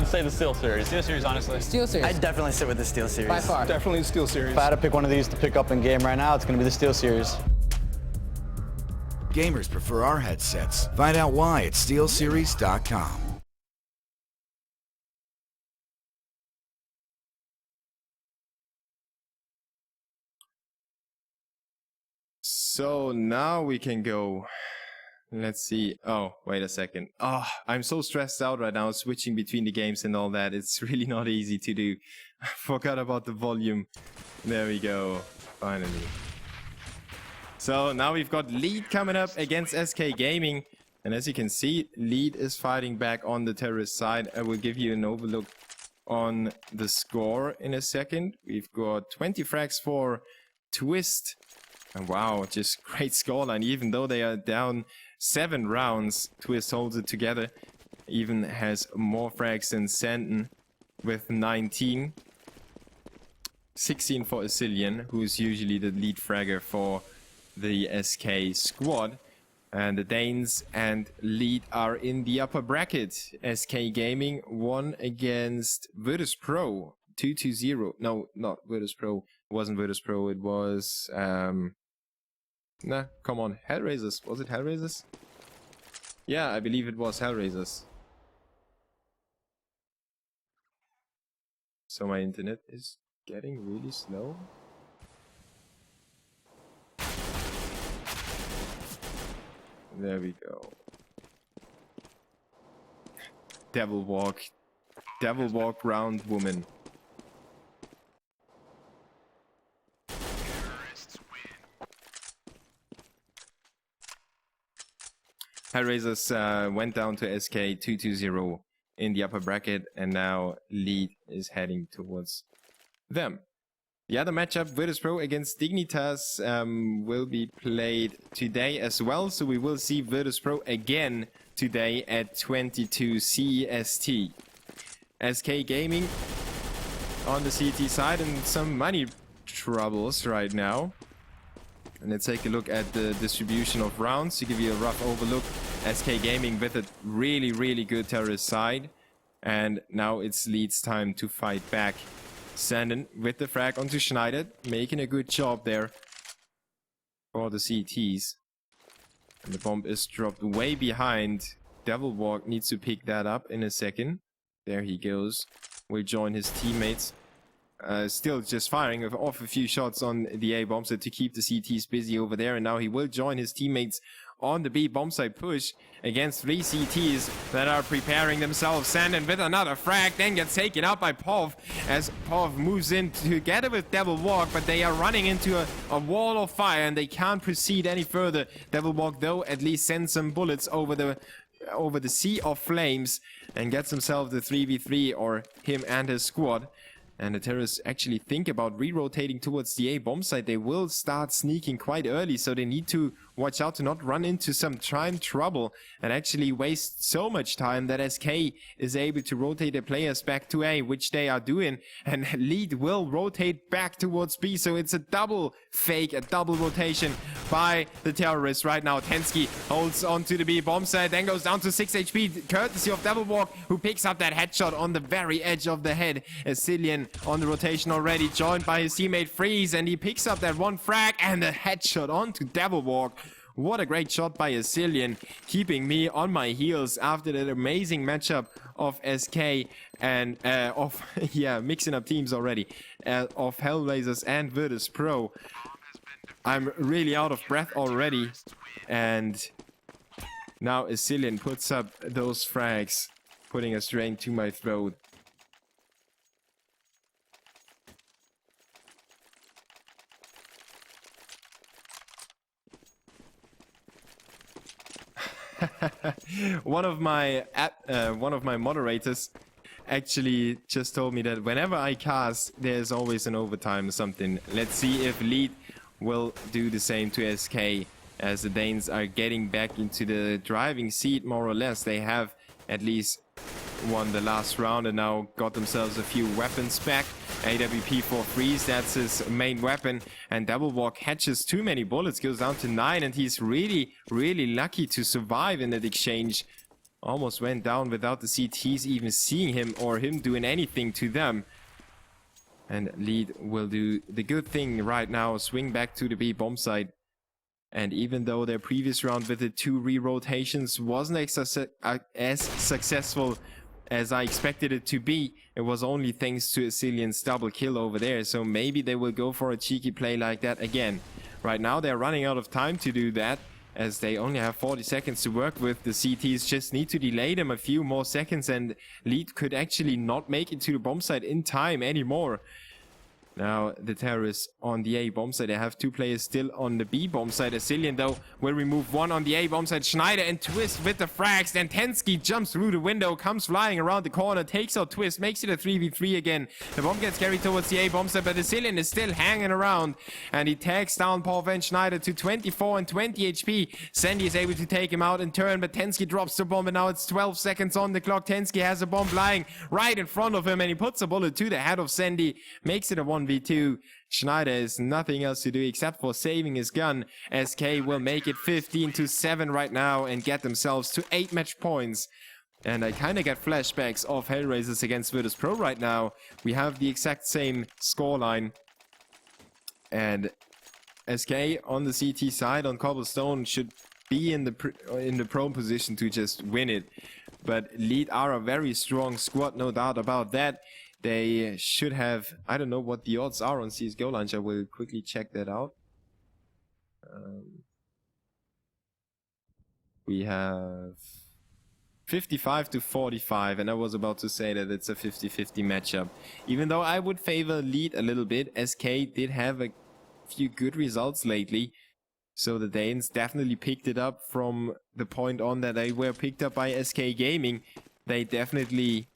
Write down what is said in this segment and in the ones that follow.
I'd say the Steel Series. Steel Series, honestly. Steel Series. I'd definitely sit with the Steel Series. By far. Definitely the Steel Series. If I had to pick one of these to pick up in game right now, it's going to be the Steel Series. Gamers prefer our headsets. Find out why at SteelSeries.com. So now we can go. Let's see. Oh, wait a second. Oh, I'm so stressed out right now, switching between the games and all that. It's really not easy to do. I forgot about the volume. There we go. Finally. So now we've got Lead coming up against SK Gaming. And as you can see, Lead is fighting back on the terrorist side. I will give you an overlook on the score in a second. We've got 20 frags for Twist. And wow, just great scoreline. Even though they are down 7 rounds, Twist holds it together. Even has more frags than Sandon with 19. 16 for Asilian, who's usually the lead fragger for the SK squad. And the Danes and Lead are in the upper bracket. SK Gaming won against Virtus Pro 2-0. No, not Virtus Pro. It wasn't Virtus Pro. It was nah, come on, Hellraisers. Was it Hellraisers? Yeah, I believe it was Hellraisers. So my internet is getting really slow. There we go. Devil walk round woman. Hellraisers went down to SK 2-0 in the upper bracket, and now Lead is heading towards them. The other matchup, Virtus Pro against Dignitas, will be played today as well. So we will see Virtus Pro again today at 22 CEST. SK Gaming on the CT side and some money troubles right now. And let's take a look at the distribution of rounds to give you a rough overlook. SK Gaming with a really, really good terrorist side. And now it's Lead's time to fight back. Sandon with the frag onto Schneider, making a good job there for the CTs. And the bomb is dropped way behind. Devil Walk needs to pick that up in a second. There he goes. Will join his teammates. Still just firing off a few shots on the A bomb set to keep the CTs busy over there. And now he will join his teammates on the B bomb site push against 3 CTs that are preparing themselves. Sandon with another frag, then gets taken out by Pov as Pov moves in together with Devil Walk, but they are running into a wall of fire and they can't proceed any further. Devil Walk though at least sends some bullets over the sea of flames and gets himself the 3v3, or him and his squad. And the terrorists actually think about re-rotating towards the A bomb site. They will start sneaking quite early, so they need to watch out to not run into some time trouble and actually waste so much time that SK is able to rotate their players back to A, which they are doing. And Lead will rotate back towards B, so it's a double fake, a double rotation by the terrorists right now. Tensky holds onto the B bomb site, then goes down to 6 HP, courtesy of Devil Walk, who picks up that headshot on the very edge of the head. Asilian on the rotation already, joined by his teammate Freeze, and he picks up that one frag and a headshot onto Devil Walk. What a great shot by Asilian, keeping me on my heels after that amazing matchup of SK and mixing up teams already, of Hellraisers and Virtus Pro. I'm really out of breath already, and now Asilian puts up those frags, putting a strain to my throat. One of my moderators actually just told me that whenever I cast, there's always an overtime or something. Let's see if Lead will do the same to SK, as the Danes are getting back into the driving seat, more or less. They have at least won the last round and now got themselves a few weapons back. AWP for Freeze, that's his main weapon, and Devil Walk hatches too many bullets, goes down to 9, and he's really, really lucky to survive in that exchange. almost went down without the CTs even seeing him or him doing anything to them. And Lead will do the good thing right now, swing back to the B bomb site. And even though their previous round with the 2 re-rotations wasn't as successful as I expected it to be, it was only thanks to Asilian's double kill over there. So maybe they will go for a cheeky play like that again. Right now they're running out of time to do that, as they only have 40 seconds to work with. The CTs just need to delay them a few more seconds, and Lead could actually not make it to the bomb site in time anymore. Now, the terrorists on the A bomb site, they have 2 players still on the B bomb site. Asilian, though, will remove 1 on the A bomb site. Schneider and Twist with the frags. Then Tensky jumps through the window, comes flying around the corner, takes out Twist, makes it a 3v3 again. The bomb gets carried towards the A bomb site, but Asilian is still hanging around. And he tags down Paul Van Schneider to 24 and 20 HP. Sandy is able to take him out in turn, but Tensky drops the bomb, and now it's 12 seconds on the clock. Tensky has a bomb lying right in front of him, and he puts a bullet to the head of Sandy. Makes it a 1v2. Schneider has nothing else to do except for saving his gun. SK will make it 15-7 right now and get themselves to 8 match points. And I kind of get flashbacks of Hellraisers against Virtus.pro right now. We have the exact same scoreline. And SK on the CT side on Cobblestone should be in the prone position to just win it. But Lead are a very strong squad, no doubt about that. They should have, I don't know what the odds are on CSGO launch. I will quickly check that out. We have 55-45, and I was about to say that it's a 50-50 matchup. Even though I would favor Lead a little bit, SK did have a few good results lately. So the Danes definitely picked it up from the point on that they were picked up by SK Gaming. They definitely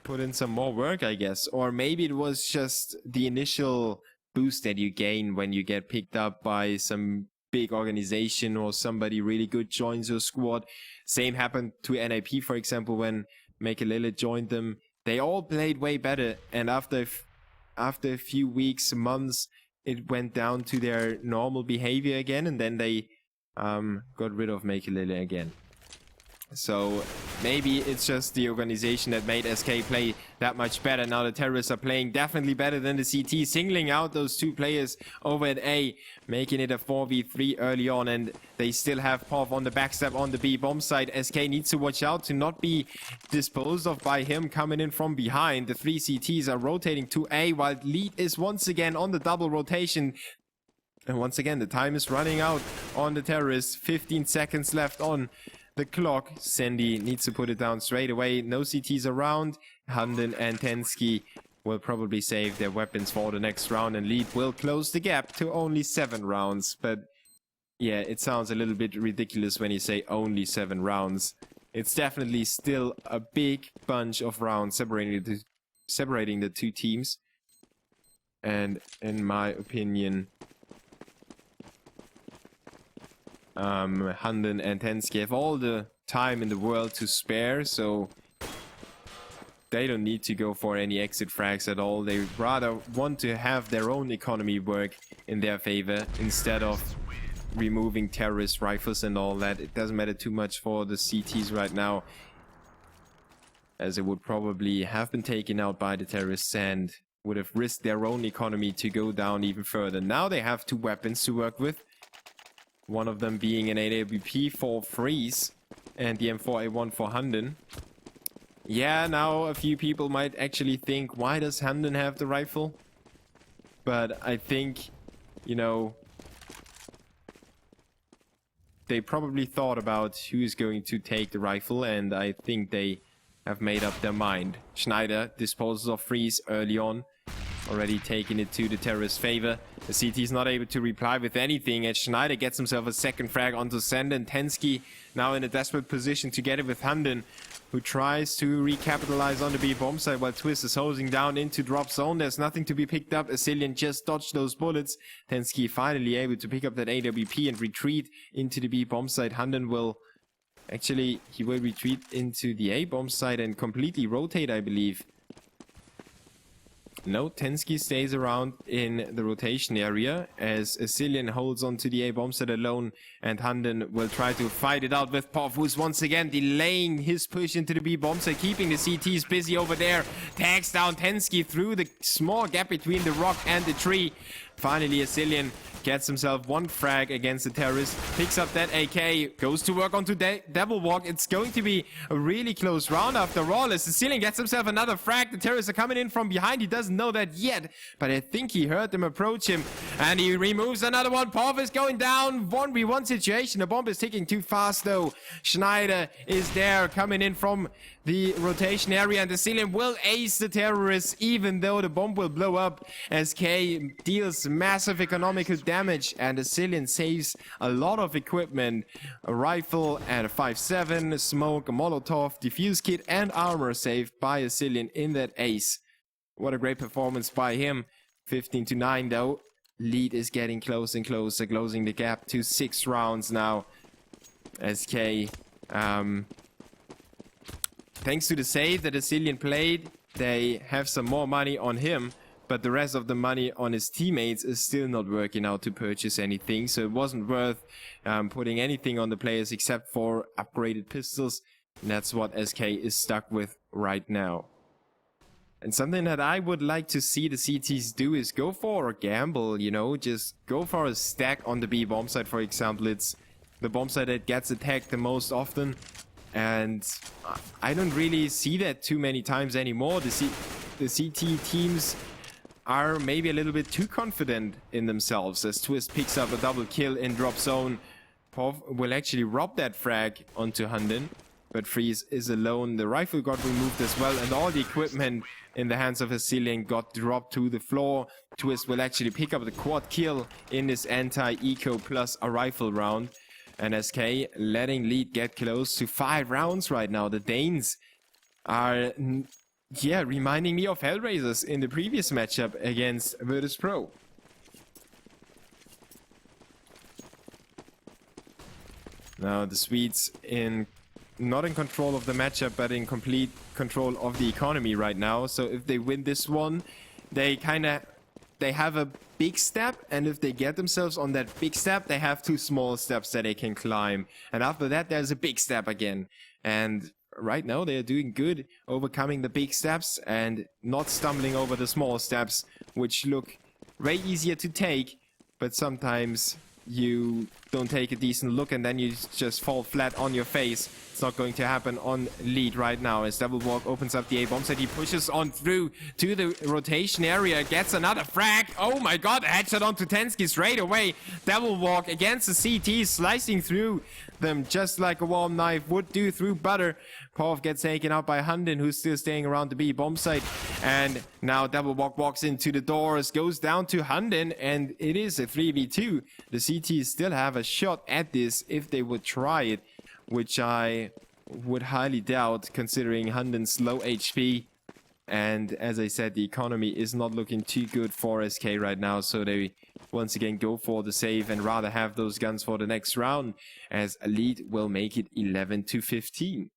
put in some more work, I guess. Or maybe it was just the initial boost that you gain when you get picked up by some big organization or somebody really good joins your squad. Same happened to NIP, for example, when Mekelele joined them. They all played way better, and after a few weeks, months, it went down to their normal behavior again, and then they got rid of Mekelele again. So maybe it's just the organization that made SK play that much better. Now the terrorists are playing definitely better than the CT, singling out those 2 players over at A, making it a 4v3 early on, and they still have POV on the backstep on the B bomb side. SK needs to watch out to not be disposed of by him coming in from behind. The 3 CTs are rotating to A, while Lead is once again on the double rotation. And once again, the time is running out on the terrorists. 15 seconds left on the clock. Sandy needs to put it down straight away. No CTs around. Handen and Tensky will probably save their weapons for the next round, and Lead will close the gap to only 7 rounds. But yeah, it sounds a little bit ridiculous when you say only 7 rounds. It's definitely still a big bunch of rounds separating the 2 teams. And in my opinion, Handen and Tensky have all the time in the world to spare, so they don't need to go for any exit frags at all. They rather want to have their own economy work in their favor instead of removing terrorist rifles and all that. It doesn't matter too much for the CTs right now, as it would probably have been taken out by the terrorists and would have risked their own economy to go down even further. Now they have 2 weapons to work with. One of them being an AWP for Freeze and the M4A1 for Handen. Yeah, now a few people might actually think, why does Handen have the rifle? But I think, you know, they probably thought about who's going to take the rifle, and I think they have made up their mind. Schneider disposes of Freeze early on, already taking it to the terrorist favor. The CT is not able to reply with anything, as Schneider gets himself a second frag onto Send, and Tensky now in a desperate position to get it with Handen, who tries to recapitalize on the B bomb site while Twist is hosing down into drop zone. There's nothing to be picked up. Asilian just dodged those bullets. Tensky finally able to pick up that AWP and retreat into the B bomb site. Handen will actually, he will retreat into the A bomb site and completely rotate, I believe. No, Tensky stays around in the rotation area as Asilian holds on to the A bomb set alone, and Hunden will try to fight it out with Pov, who's once again delaying his push into the B bomb set, keeping the CTs busy over there. Tags down Tensky through the small gap between the rock and the tree. Finally, Asilian gets himself one frag against the terrorist, picks up that AK, goes to work onto Devil Walk. It's going to be a really close round after all, as Asilian gets himself another frag. The terrorists are coming in from behind. He doesn't know that yet, but I think he heard them approach him, and he removes another one. Pov is going down. 1v1 situation. The bomb is ticking too fast, though. Schneider is there, coming in from the rotation area, and Asilian will ace the terrorists, even though the bomb will blow up, as K deals massive economical damage, and Asilian saves a lot of equipment. A rifle and a 5.7, smoke, a Molotov, defuse kit, and armor saved by Asilian in that ace. What a great performance by him. 15-9 though. Lead is getting closer and closer, closing the gap to 6 rounds now. SK, thanks to the save that Asilian played, they have some more money on him, but the rest of the money on his teammates is still not working out to purchase anything, so it wasn't worth putting anything on the players except for upgraded pistols, and that's what SK is stuck with right now. And something that I would like to see the CTs do is go for a gamble, you know, just go for a stack on the B bomb site, for example. It's the bomb site that gets attacked the most often, and I don't really see that too many times anymore. The CT teams are maybe a little bit too confident in themselves, as Twist picks up a double kill in drop zone. Pov will actually rob that frag onto Hunden, but Freeze is alone. The rifle got removed as well, and all the equipment in the hands of Asilian got dropped to the floor. Twist will actually pick up the quad kill in this anti-eco plus a rifle round. And SK letting lead get close to 5 rounds right now. The Danes are, yeah, reminding me of Hellraisers in the previous matchup against Virtus Pro. Now the Swedes not in control of the matchup, but in complete control of the economy right now. So if they win this one, they have a big step, and if they get themselves on that big step, they have 2 small steps that they can climb, and after that there's a big step again. And right now they are doing good, overcoming the big steps and not stumbling over the small steps, which look way easier to take, but sometimes you don't take a decent look and then you just fall flat on your face. It's not going to happen on lead right now, as Double Walk opens up the A-bomb set. He pushes on through to the rotation area, gets another frag. Oh my god, a headshot onto Tensky straight away. Double Walk against the CT, slicing through them just like a warm knife would do through butter. Pov gets taken out by Hunden, who's still staying around the B bomb site. And now Double Walk walks into the doors, goes down to Hunden, and it is a 3v2. The CTs still have a shot at this if they would try it, which I would highly doubt considering Hunden's low HP. And as I said, the economy is not looking too good for SK right now, so they once again go for the save and rather have those guns for the next round, as a lead will make it 11-15.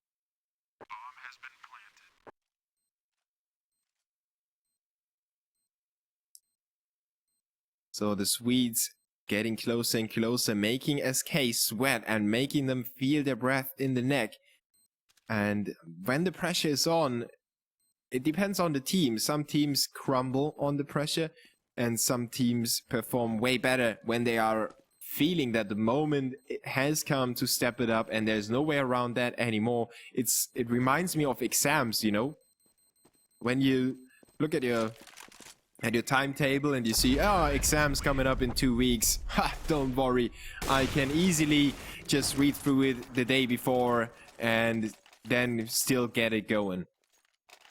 So the Swedes getting closer and closer, making SK sweat and making them feel their breath in the neck. And when the pressure is on, it depends on the team. Some teams crumble on the pressure, and some teams perform way better when they are feeling that the moment has come to step it up and there's no way around that anymore. It reminds me of exams, you know? When you look at your timetable and you see, oh, exams coming up in 2 weeks. Ha, don't worry. I can easily just read through it the day before and then still get it going.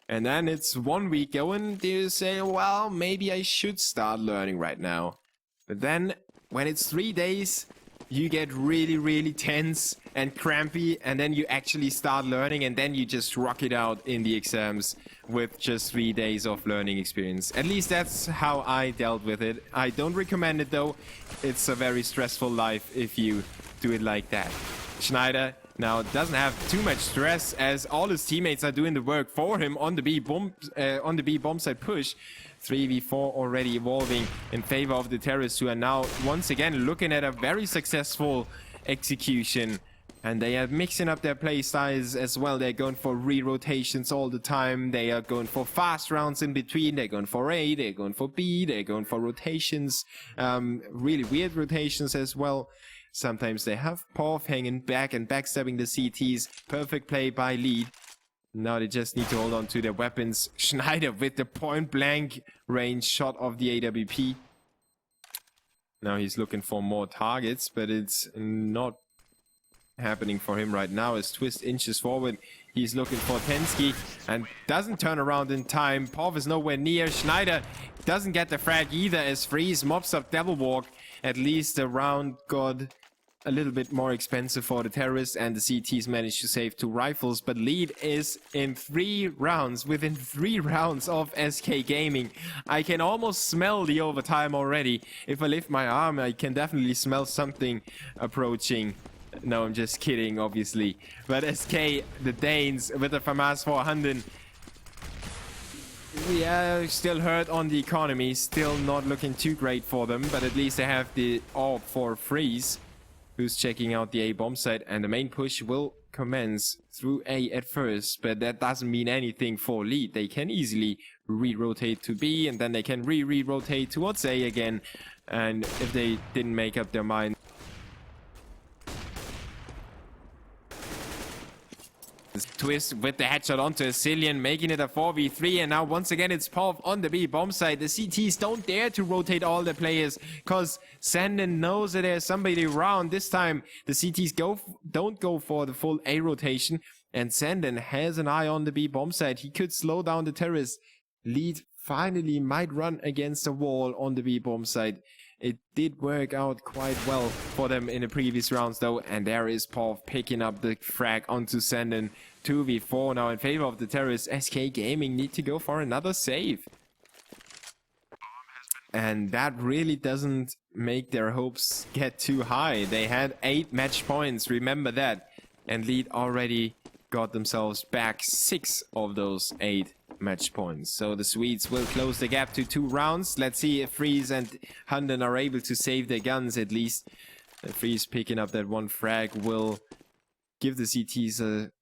And then it's 1 week going, you say, well, maybe I should start learning right now. But then when it's 3 days, you get really, really tense and crampy, and then you actually start learning, and then you just rock it out in the exams with just 3 days of learning experience. At least that's how I dealt with it. I don't recommend it though. It's a very stressful life if you do it like that. Schneider now doesn't have too much stress as all his teammates are doing the work for him on the B bomb site push. 3v4 already evolving in favor of the terrorists, who are now once again looking at a very successful execution. And they are mixing up their play styles as well. They're going for re-rotations all the time. They are going for fast rounds in between. They're going for A, they're going for B, they're going for rotations. Really weird rotations as well. Sometimes they have POV hanging back and backstabbing the CTs. Perfect play by Lead. Now they just need to hold on to their weapons. Schneider with the point blank range shot of the AWP. Now he's looking for more targets, but it's not happening for him right now as Twist inches forward. He's looking for Tensky and doesn't turn around in time. POV is nowhere near. Schneider doesn't get the frag either as Freeze mops up Devil Walk. At least the round got a little bit more expensive for the terrorists, and the CTs managed to save 2 rifles, but Lead is in 3 rounds, within 3 rounds of SK Gaming. I can almost smell the overtime already. If I lift my arm, I can definitely smell something approaching. No, I'm just kidding, obviously. But SK, the Danes, with the FAMAS 400, yeah, still hurt on the economy. Still not looking too great for them, but at least they have the AWP for Freeze, who's checking out the A bomb site, and the main push will commence through A at first, but that doesn't mean anything for Lead. They can easily re-rotate to B, and then they can re-rotate towards A again, and if they didn't make up their mind, Twist with the headshot onto Asilian, making it a 4v3, and now once again it's POV on the B bomb site. The CTs don't dare to rotate all the players because Sandin knows that there's somebody around. This time the CTs don't go for the full A rotation, and Sandin has an eye on the B bomb site. He could slow down the terrorists. Lead finally might run against a wall on the B bomb site. It did work out quite well for them in the previous rounds though, and there is POV picking up the frag onto Sandin. 2v4 now in favor of the terrorists. SK Gaming need to go for another save. And that really doesn't make their hopes get too high. They had 8 match points, remember that. And Lead already got themselves back 6 of those 8 match points. So the Swedes will close the gap to 2 rounds. Let's see if Freeze and Hunden are able to save their guns at least. And Freeze picking up that 1 frag will give the CTs a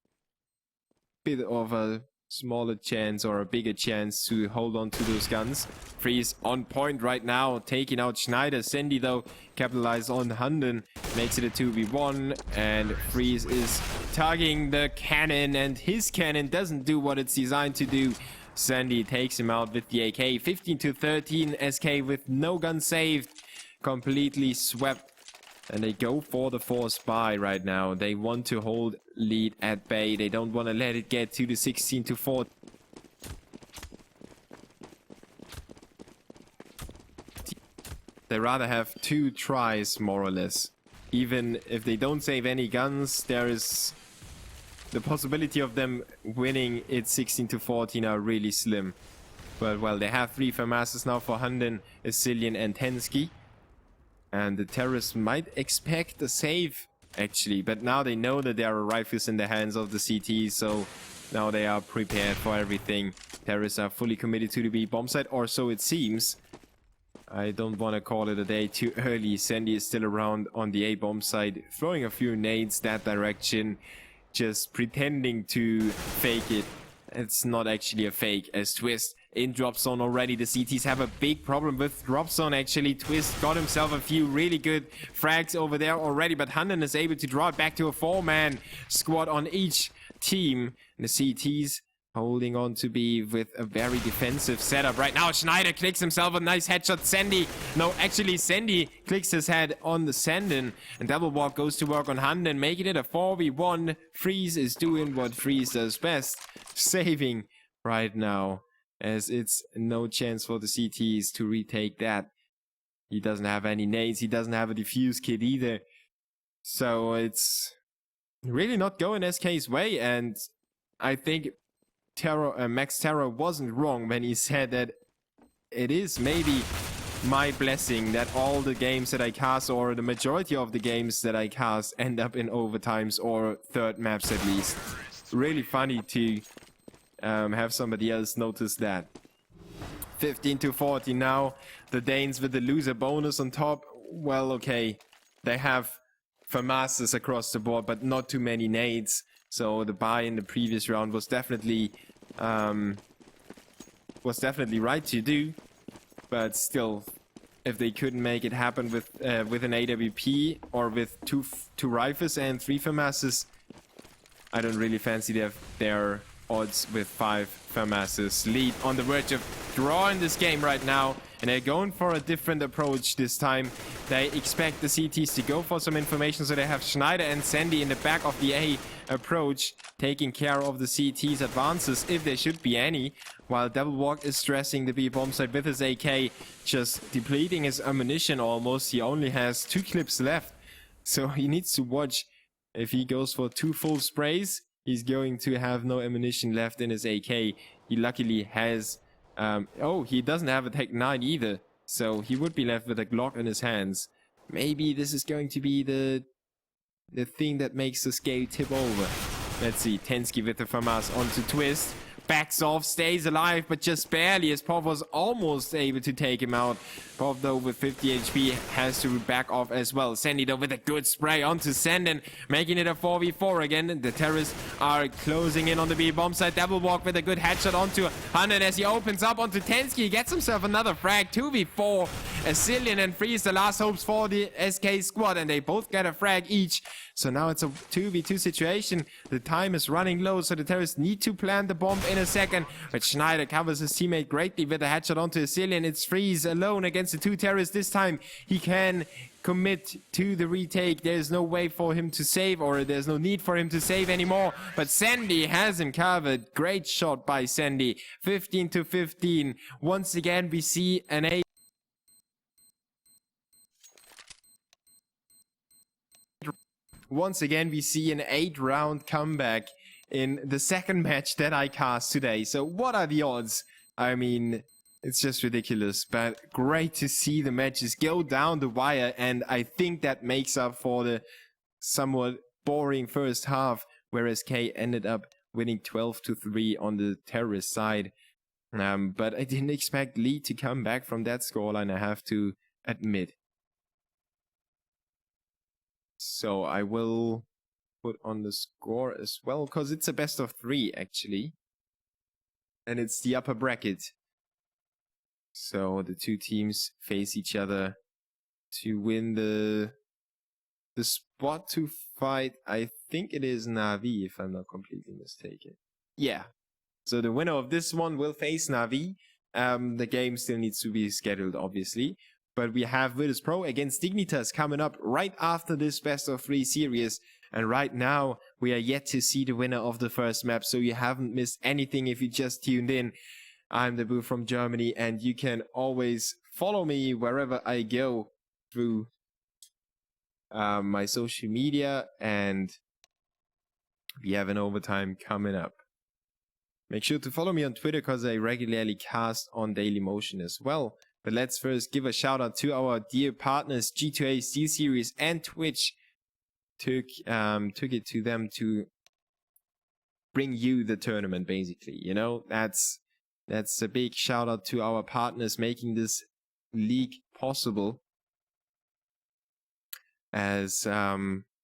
bit of a smaller chance or a bigger chance to hold on to those guns. Freeze on point right now, taking out Schneider. Sandy though capitalized on Hunden, makes it a 2v1, and Freeze is targeting the cannon, and his cannon doesn't do what it's designed to do. Sandy takes him out with the AK. 15-13, SK with no gun saved, completely swept. And they go for the forced buy right now. They want to hold Lead at bay. They don't want to let it get to the 16-4. They rather have 2 tries, more or less. Even if they don't save any guns, there is the possibility of them winning it 16-14 are really slim. But well, they have 3 FAMASs now for Hunden, Asilian and Tensky. And the terrorists might expect a save, actually. But now they know that there are rifles in the hands of the CT, so now they are prepared for everything. Terrorists are fully committed to the B bomb site, or so it seems. I don't want to call it a day too early. Sandy is still around on the A bomb site, throwing a few nades that direction, just pretending to fake it. It's not actually a fake, as Twist in drop zone already. The CTs have a big problem with drop zone, actually. Twist got himself a few really good frags over there already, but Hunden is able to draw it back to a 4-man squad on each team. And the CTs holding on to B with a very defensive setup right now. Schneider clicks himself a nice headshot. Sandy, no, actually Sandy clicks his head on the Sandin, and Double Walk goes to work on Hunden, making it a 4v1. Freeze is doing what Freeze does best, saving right now, as it's no chance for the CTs to retake that. He doesn't have any nades, he doesn't have a defuse kit either, so it's really not going SK's way. And I think Max Terror wasn't wrong when he said that it is maybe my blessing that all the games that I cast, or the majority of the games that I cast, end up in overtimes or third maps at least. Really funny to have somebody else notice that. 15-40 now. The Danes with the loser bonus on top. Well, okay. They have FAMASs across the board, but not too many nades. So the buy in the previous round was definitely right to do. But still, if they couldn't make it happen with an AWP or with two rifles and 3 FAMASs, I don't really fancy their odds with 5 FAMASs. Lead on the verge of drawing this game right now, and they're going for a different approach this time. They expect the CTs to go for some information, so they have Schneider and Sandy in the back of the A approach, taking care of the CT's advances, if there should be any, while Devilwalk is stressing the B bomb site with his AK, just depleting his ammunition almost. He only has 2 clips left, so he needs to watch. If he goes for 2 full sprays, he's going to have no ammunition left in his AK. He luckily has... he doesn't have a Tech 9 either, so he would be left with a Glock in his hands. Maybe this is going to be the thing that makes the scale tip over. Let's see, Tensky with the FAMAS onto Twist. Backs off, stays alive, but just barely, as Pov was almost able to take him out. Pov, though, with 50 HP, has to back off as well. Sandy, though, with a good spray onto Senden, making it a 4v4 again. The terrorists are closing in on the B bomb site. Devilwalk with a good headshot onto 100 as he opens up onto Tensky. He gets himself another frag. 2v4. Azilian and Freeze, the last hopes for the SK squad, and they both get a frag each. So now it's a 2v2 situation. The time is running low, so the terrorists need to plant the bomb in a second. But Schneider covers his teammate greatly with a headshot onto Azilian. It's Freeze alone against the 2 terrorists. This time he can commit to the retake. There's no way for him to save, or there's no need for him to save anymore. But Sandy has him covered. Great shot by Sandy. 15-15. Once again, we see an 8-round comeback in the second match that I cast today. So what are the odds? I mean, it's just ridiculous, but great to see the matches go down the wire, and I think that makes up for the somewhat boring first half, whereas K ended up winning 12-3 on the terrorist side. But I didn't expect Lee to come back from that scoreline, I have to admit. So I will put on the score as well, because it's a best of 3 actually. And it's the upper bracket. So the 2 teams face each other to win the spot to fight. I think it is Na'Vi, if I'm not completely mistaken. Yeah. So the winner of this one will face Na'Vi. The game still needs to be scheduled, obviously. But we have Virtus Pro against Dignitas coming up right after this best of 3 series. And right now, we are yet to see the winner of the first map. So you haven't missed anything if you just tuned in. I'm the Boo from Germany, and you can always follow me wherever I go through my social media. And we have an overtime coming up. Make sure to follow me on Twitter, because I regularly cast on Dailymotion as well. But let's first give a shout out to our dear partners, G2A, SteelSeries, and Twitch. Took it to them to bring you the tournament, basically. You know, that's a big shout out to our partners making this league possible. As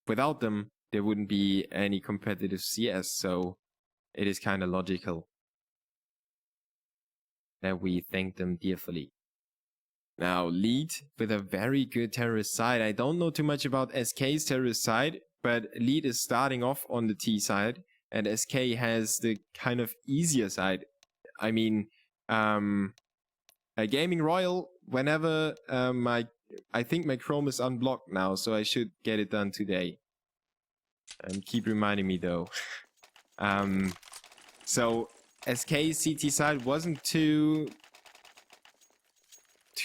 without them, there wouldn't be any competitive CS. So it is kind of logical that we thank them dearly. Now, Lead with a very good terrorist side. I don't know too much about SK's terrorist side, but Lead is starting off on the T side, and SK has the kind of easier side. I mean, a Gaming Royal, whenever I think my Chrome is unblocked now, so I should get it done today. And keep reminding me though. So SK's CT side wasn't too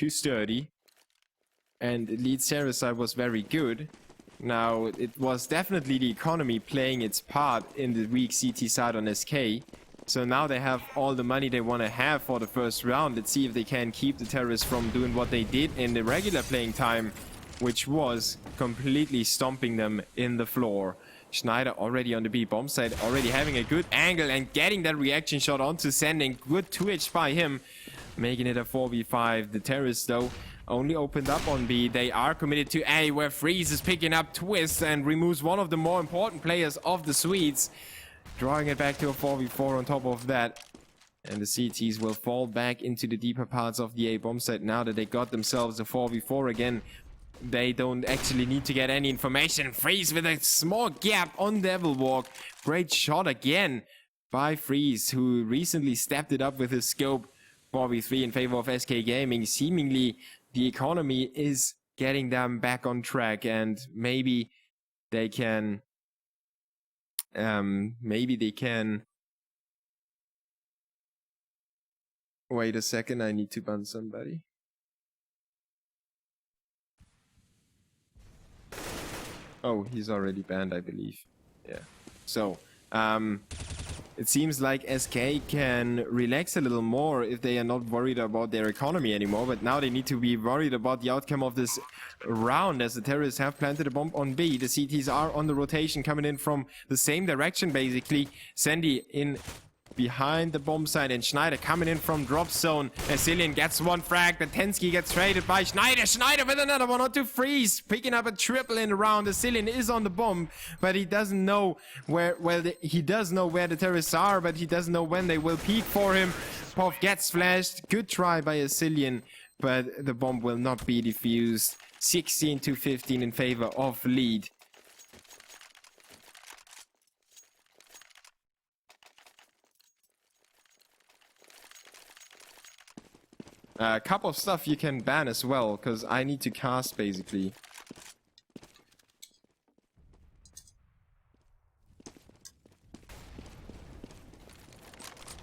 sturdy, and Lead's terrorist side was very good. Now, it was definitely the economy playing its part in the weak CT side on SK, So now they have all the money they want to have for the first round. Let's see if they can keep the terrorists from doing what they did in the regular playing time, which was completely stomping them in the floor. Schneider already on the B bomb site, already having a good angle and getting that reaction shot onto Sending. Good 2H by him, making it a 4v5. The terrorists, though, only opened up on B. They are committed to A, where Freeze is picking up Twist and removes one of the more important players of the Swedes, drawing it back to a 4v4 on top of that. And the CTs will fall back into the deeper parts of the A bomb site now that they got themselves a 4v4 again. They don't actually need to get any information. Freeze with a small gap on Devil Walk. Great shot again by Freeze, who recently stepped it up with his scope. 4v3 in favor of SK Gaming. Seemingly, the economy is getting them back on track, and maybe they can... Wait a second, I need to ban somebody. Oh, he's already banned, I believe. Yeah. So, it seems like SK can relax a little more if they are not worried about their economy anymore, but now they need to be worried about the outcome of this round, as the terrorists have planted a bomb on B. The CTs are on the rotation, coming in from the same direction, basically. Sandy in behind the bomb site, and Schneider coming in from drop zone. Asilian gets one frag, but Tensky gets traded by Schneider. Schneider with another one onto Freeze, picking up a triple in the round. Asilian is on the bomb, but he doesn't know where, he does know where the terrorists are, but he doesn't know when they will peek for him. Pov gets flashed. Good try by Asilian, but the bomb will not be defused. 16-15 in favor of lead. A couple of stuff you can ban as well, because I need to cast, basically.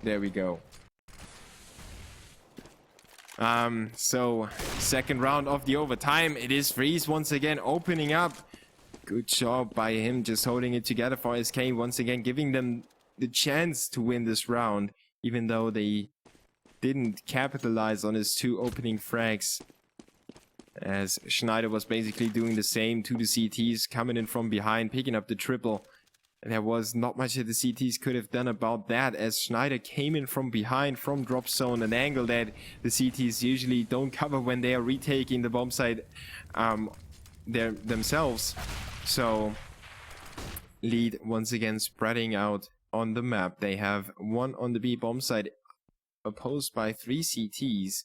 There we go. So, second round of the overtime. It is Freeze once again opening up. Good job by him, just holding it together for SK. Once again, giving them the chance to win this round, even though they didn't capitalize on his two opening frags, as Schneider was basically doing the same to the CTs, coming in from behind, picking up the triple. And there was not much that the CTs could have done about that, as Schneider came in from behind, from drop zone, an angle that the CTs usually don't cover when they are retaking the bomb site themselves. So, lead once again spreading out on the map. They have one on the B bomb site, opposed by 3 CTs,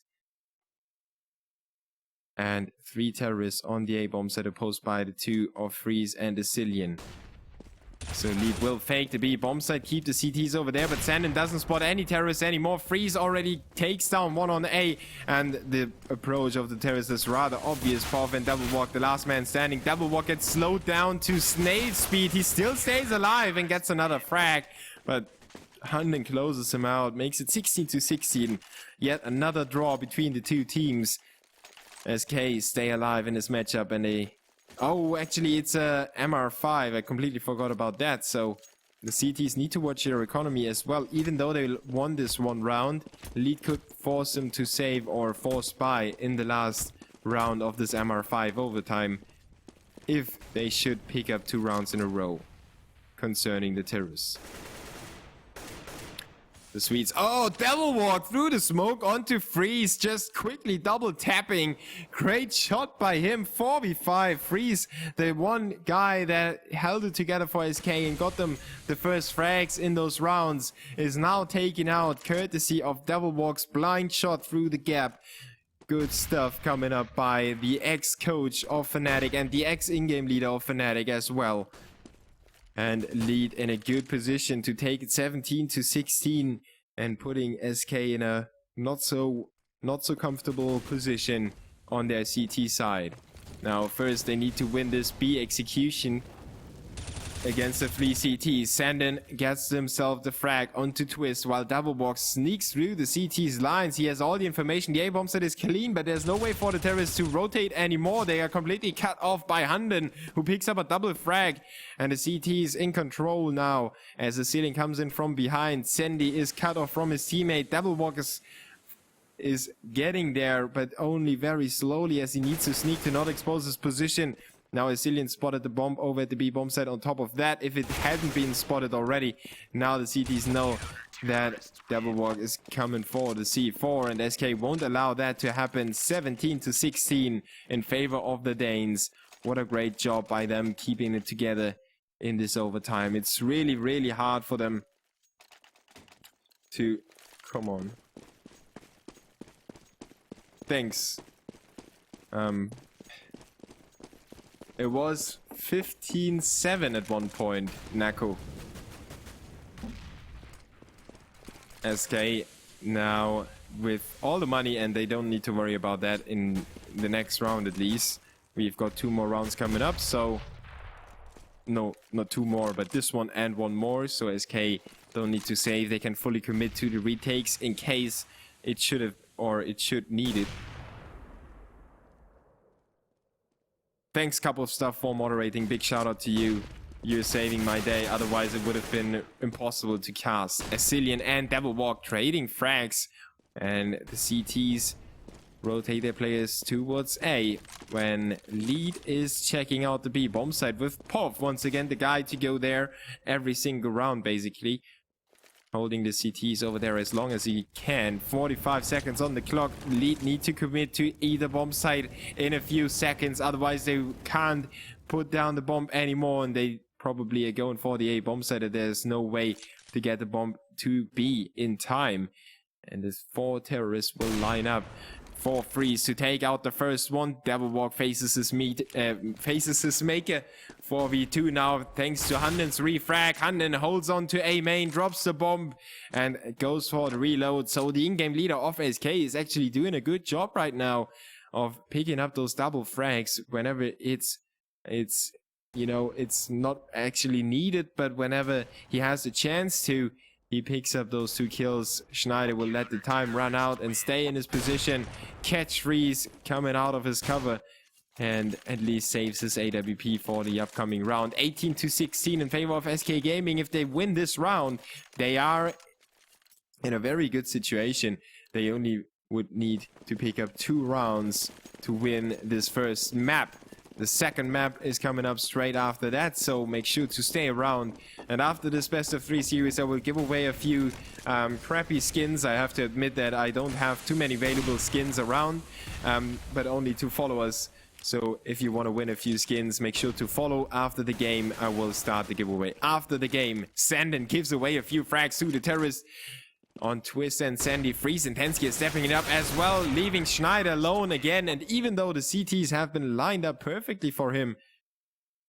and 3 terrorists on the A bomb site, opposed by the 2 of Freeze and Asilian. So lead will fake the B bomb site, keep the CTs over there, but Sandin doesn't spot any terrorists anymore. Freeze already takes down one on A, and the approach of the terrorists is rather obvious. Pov and Double Walk, the last man standing. Double Walk gets slowed down to snail speed. He still stays alive and gets another frag, but Hunden closes him out, makes it 16-16. Yet another draw between the two teams. SK stay alive in this matchup, and they... Oh, actually, it's a MR5. I completely forgot about that. So the CTs need to watch their economy as well. Even though they won this one round, lead could force them to save or force buy in the last round of this MR5 overtime, if they should pick up 2 rounds in a row concerning the terrorists. The Swedes. Oh, Devil Walk through the smoke onto Freeze, just quickly double tapping. Great shot by him. 4v5. Freeze, the one guy that held it together for SK and got them the first frags in those rounds, is now taken out courtesy of Devil Walk's blind shot through the gap. Good stuff coming up by the ex-coach of Fnatic and the ex-in-game leader of Fnatic as well. And lead in a good position to take it 17-16, and putting SK in a not so comfortable position on their CT side. Now first they need to win this B execution. against the 3 CTs. Sandin gets himself the frag onto Twist while Doublebox sneaks through the CT's lines. He has all the information. The A-bomb set is clean, but there's no way for the terrorists to rotate anymore. They are completely cut off by Hunden, who picks up a double frag. And the CT is in control now as the ceiling comes in from behind. Sandy is cut off from his teammate. Doublebox is getting there, but only very slowly as he needs to sneak to not expose his position. Now Asilian spotted the bomb over at the B bomb site on top of that. If it hadn't been spotted already, now the CTs know that Doublewalk is coming for the C4, and SK won't allow that to happen. 17-16 in favor of the Danes. What a great job by them keeping it together in this overtime. It's really, really hard for them to... Come on. Thanks. It was 15-7 at one point, Nako. SK now with all the money, and they don't need to worry about that in the next round at least. We've got 2 more rounds coming up, so... No, not 2 more, but this one and 1 more. So SK don't need to save. They can fully commit to the retakes in case it should have, or it should need it. Thanks, Cup of Stuff, for moderating. Big shout out to you. You're saving my day. Otherwise, it would have been impossible to cast. Asilian and Doublewalk trading frags. And the CTs rotate their players towards A. When Lead is checking out the B bomb site with Pov. Once again, the guy to go there every single round, basically. Holding the CTs over there as long as he can. 45 seconds on the clock. Lead need to commit to either bomb site in a few seconds. Otherwise, they can't put down the bomb anymore. And they probably are going for the A bomb site. There's no way to get the bomb to B in time. And the 4 terrorists will line up. 4 frees to take out the first one. Doublewalk faces his maker. 4v2 now, thanks to Hunden's refrag. Hunden holds on to A main, drops the bomb, and goes for the reload. So the in-game leader of SK is actually doing a good job right now of picking up those double frags whenever it's you know, it's not actually needed, but whenever he has the chance to, he picks up those 2 kills. Schneider will let the time run out and stay in his position. Catch freeze coming out of his cover. And at least saves his AWP for the upcoming round. 18-16 in favor of SK Gaming. If they win this round, they are in a very good situation. They only would need to pick up 2 rounds to win this first map. The second map is coming up straight after that, so make sure to stay around. And after this best of 3 series, I will give away a few crappy skins. I have to admit that I don't have too many valuable skins around, but only 2 followers. So if you want to win a few skins, make sure to follow after the game. I will start the giveaway after the game. Sandin gives away a few frags to the terrorists on Twist and Sandy. Freeze and Tensky is stepping it up as well, leaving Schneider alone again. And even though the CTs have been lined up perfectly for him,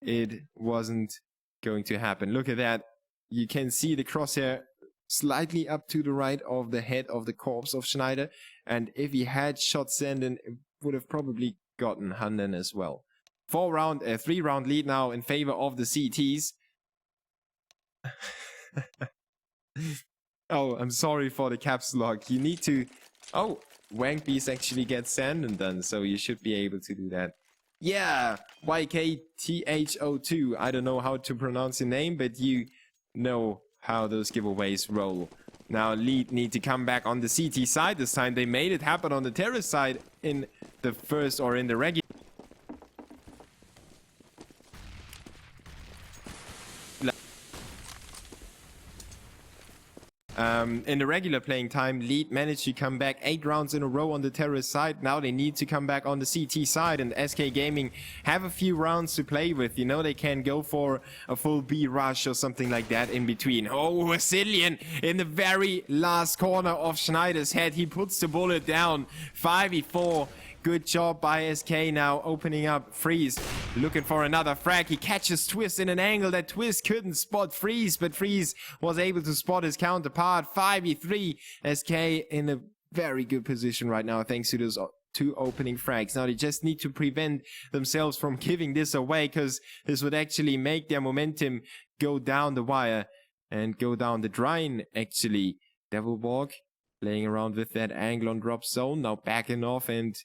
it wasn't going to happen. Look at that. You can see the crosshair slightly up to the right of the head of the corpse of Schneider. And if he had shot Sandin, it would have probably gotten Hunden as well. 3-round lead now in favor of the CTs. Oh, I'm sorry for the caps lock. You need to... Oh, Wangbeast actually gets Sandin done, so you should be able to do that. Yeah, YKTHO2. I don't know how to pronounce your name, but you know how those giveaways roll. Now Lead need to come back on the CT side this time. They made it happen on the terrorist side in the first, or in the regular. In the regular playing time, Lead managed to come back 8 rounds in a row on the terrorist side. Now they need to come back on the CT side, and SK Gaming have a few rounds to play with. You know, they can go for a full B rush or something like that in between. Oh, Vasilian in the very last corner of Schneider's head. He puts the bullet down. 5v4. Good job by SK now opening up Freeze. Looking for another frag. He catches Twist in an angle that Twist couldn't spot Freeze, but Freeze was able to spot his counterpart. 5v3. SK in a very good position right now thanks to those two opening frags. Now they just need to prevent themselves from giving this away, because this would actually make their momentum go down the wire and go down the drain, actually. Devil Walk playing around with that angle on drop zone, now backing off and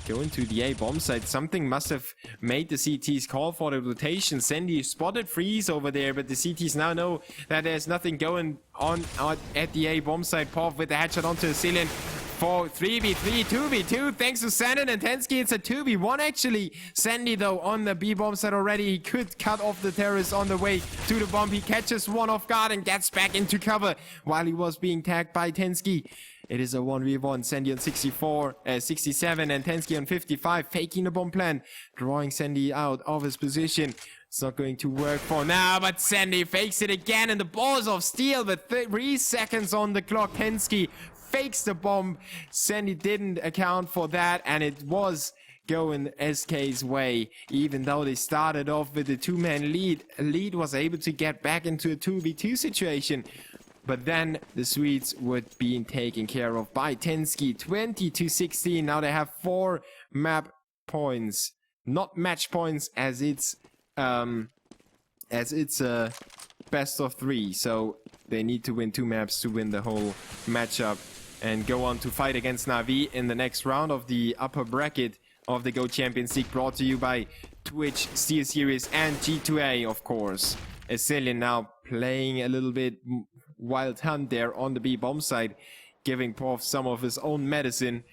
going to the A bomb site. Something must have made the CTs call for the rotation. Sandy spotted freeze over there, but the CTs now know that there's nothing going on at the A bomb site. Pov with the headshot onto the ceiling for 3v3, 2v2. Thanks to Sandin and Tensky, it's a 2v1 actually. Sandy though on the B bomb site already. He could cut off the terrorists on the way to the bomb. He catches one off guard and gets back into cover while he was being tagged by Tensky. It is a 1v1. Sandy on 67 and Tensky on 55, faking the bomb plan, drawing Sandy out of his position. It's not going to work for now, but Sandy fakes it again, and the balls of steel with 3 seconds on the clock. Tensky fakes the bomb. Sandy didn't account for that, and it was going SK's way. Even though they started off with a 2-man lead, Lead was able to get back into a 2v2 situation. But then the Swedes were being taken care of by Tensky. 20-16. Now they have 4 map points, not match points, as it's a best of 3. So they need to win 2 maps to win the whole matchup and go on to fight against Na'Vi in the next round of the upper bracket of the Go Champions League, brought to you by Twitch, Steel Series, and G2A, of course. Azilian now playing a little bit wild hunt there on the B bomb side, giving Pov some of his own medicine.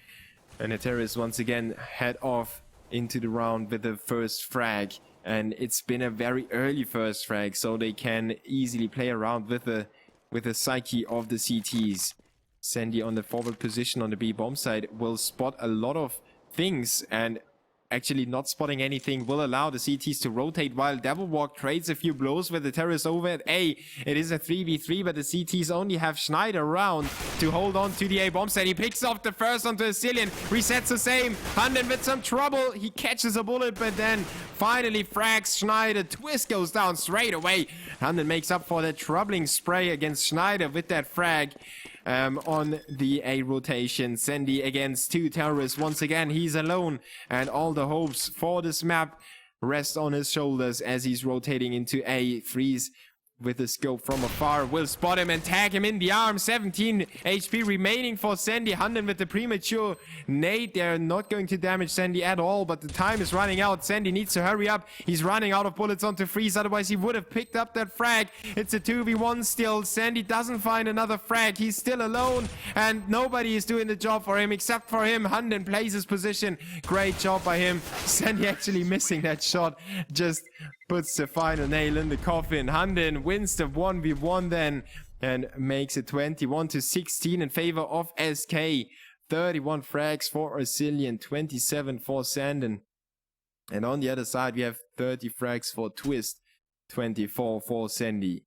And the terrorists once again head off into the round with the first frag. And it's been a very early first frag, so they can easily play around with the psyche of the CTs. Sandy on the forward position on the B bomb side will spot a lot of things, and actually not spotting anything will allow the CTs to rotate, while Devil Walk trades a few blows with the terrorists over at A. It is a 3v3, but the CTs only have Schneider around to hold on to the A bomb site. He picks off the first onto Azilian, resets the same. Handen with some trouble. He catches a bullet, but then finally frags Schneider. Twist goes down straight away. Handen makes up for that troubling spray against Schneider with that frag. On the A rotation. Sandy against 2 terrorists. Once again, he's alone, and all the hopes for this map rest on his shoulders as he's rotating into A. Freeze with the scope from afar will spot him and tag him in the arm. 17 HP remaining for Sandy. Handen with the premature nade. They're not going to damage Sandy at all, but the time is running out. Sandy needs to hurry up. He's running out of bullets onto Freeze, otherwise he would have picked up that frag. It's a 2v1 still. Sandy doesn't find another frag. He's still alone, and nobody is doing the job for him except for him. Handen plays his position. Great job by him. Sandy actually missing that shot just puts the final nail in the coffin. Handen wins the 1v1 then and makes it 21-16 in favor of SK. 31 frags for Azilian, 27 for Sandin. And on the other side, we have 30 frags for Twist, 24 for Sandy.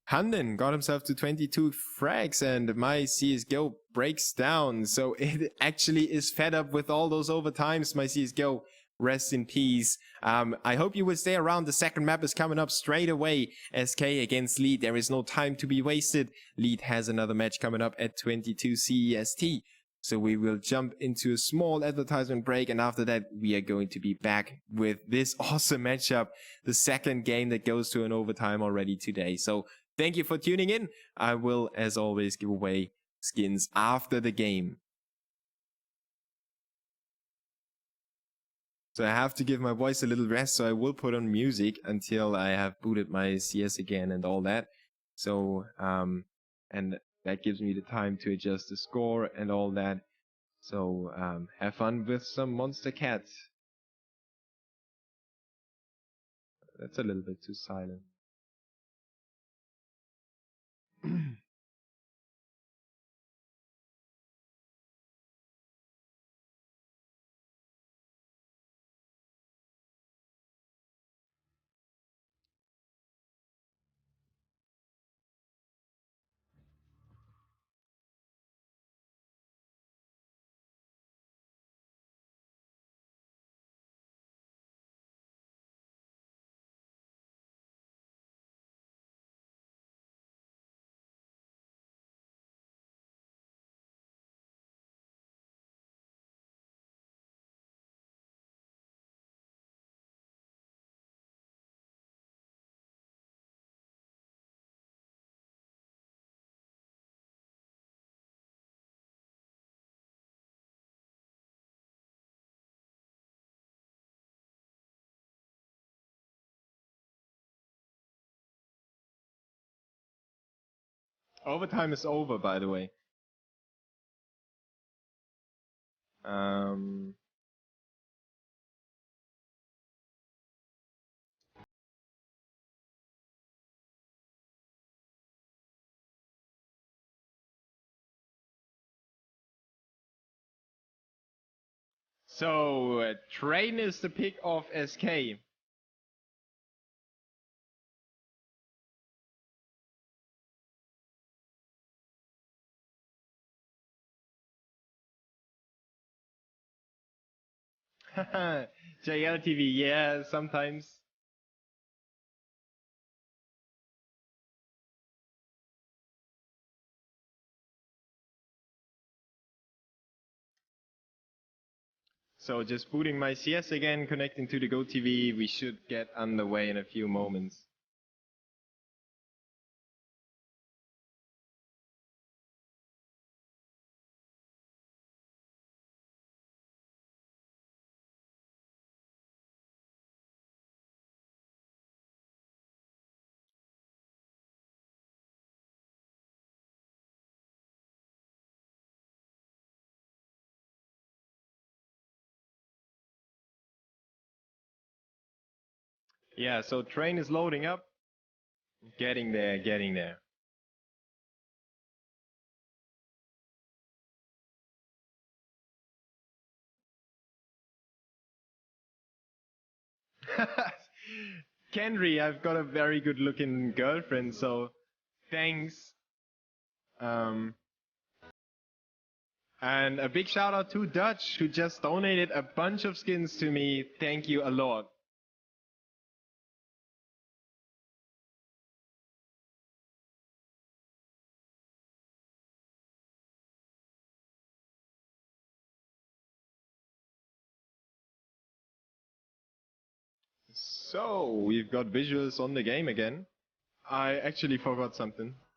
Handen got himself to 22 frags, and my CSGO breaks down. So it actually is fed up with all those overtimes, my CSGO. Rest in peace. I hope you will stay around. The second map is coming up straight away. SK against Lead. There is no time to be wasted. Lead has another match coming up at 22 CEST. So we will jump into a small advertisement break, and after that we are going to be back with this awesome matchup. The second game that goes to an overtime already today. So thank you for tuning in. I will, as always, give away skins after the game. So I have to give my voice a little rest, so I will put on music until I have booted my CS again and all that. So, and that gives me the time to adjust the score and all that. So, have fun with some Monster Cat. That's a little bit too silent. Overtime is over, by the way. Um, so, Train is the pick of SK. JLTV, yeah, sometimes. So just booting my CS again, connecting to the GoTV. We should get underway in a few moments. Yeah, so train is loading up. Getting there, getting there. Kendry, I've got a very good looking girlfriend, so thanks. And a big shout out to Dutch, who just donated a bunch of skins to me. Thank you a lot. So, we've got visuals on the game again. I actually forgot something.